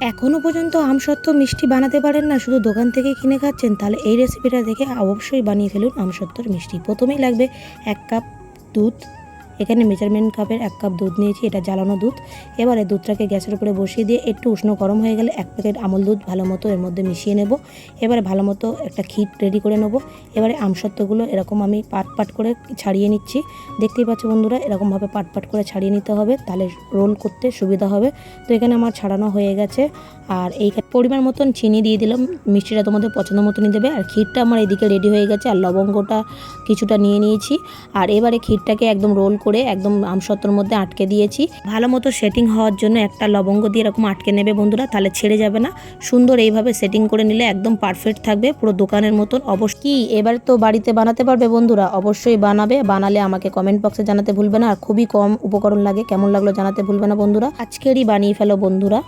এখনও পর্যন্ত আমসত্ত্ব মিষ্টি বানাতে পারেন না, শুধু দোকান থেকে কিনে খাচ্ছেন, তাহলে এই রেসিপিটা দেখে অবশ্যই বানিয়ে ফেলুন আমসত্ত্বর মিষ্টি। প্রথমেই লাগবে 1 কাপ দুধ। এখানে মেজারমেন্ট কাপের 1 কাপ দুধ নিয়েছি, এটা জ্বালানো দুধ। এবারে দুধটাকে গ্যাসের উপরে বসিয়ে দিয়ে একটু উষ্ণ গরম হয়ে গেলে 1 প্যাকেট আমুল দুধ ভালো মতো এর মধ্যে মিশিয়ে নেব। এবারে ভালো মতো একটা ক্ষীর রেডি করে নেব। এবারে আমসত্ত্বগুলো এরকম আমি পাট পাট করে ছাড়িয়ে নিচ্ছি। দেখতেই পাচ্ছ বন্ধুরা, এরকমভাবে পাট পাট করে ছাড়িয়ে নিতে হবে, তাহলে রোল করতে সুবিধা হবে। তো এখানে আমার ছাড়ানো হয়ে গেছে। আর এই পরিমাণ মতন চিনি দিয়ে দিলাম, মিষ্টিটা তোমাদের পছন্দ মতনই দেবে। আর ক্ষীরটা আমার এদিকে রেডি হয়ে গেছে, আর লবঙ্গটা কিছুটা নিয়ে নিয়েছি। আর এবারে ক্ষীরটাকে একদম রোল করে একদম আমসত্ত্বর মধ্যে আটকে দিয়েছি। ভালো মতো সেটিং হওয়ার জন্য একটা লবঙ্গ দিয়ে এরকম আটকে নেবে বন্ধুরা, তাহলে ছেড়ে যাবে না। সুন্দর এইভাবে সেটিং করে নিলে একদম পারফেক্ট থাকবে, পুরো দোকানের মতন। অবশ্যই এবার তো বাড়িতে বানাতে পারবে বন্ধুরা, অবশ্যই বানাবে। বানালে আমাকে কমেন্ট বক্সে জানাতে ভুলবে না। আর খুবই কম উপকরণ লাগে, কেমন লাগলো জানাতে ভুলবে না বন্ধুরা। আজকেরই বানিয়ে ফেলো বন্ধুরা।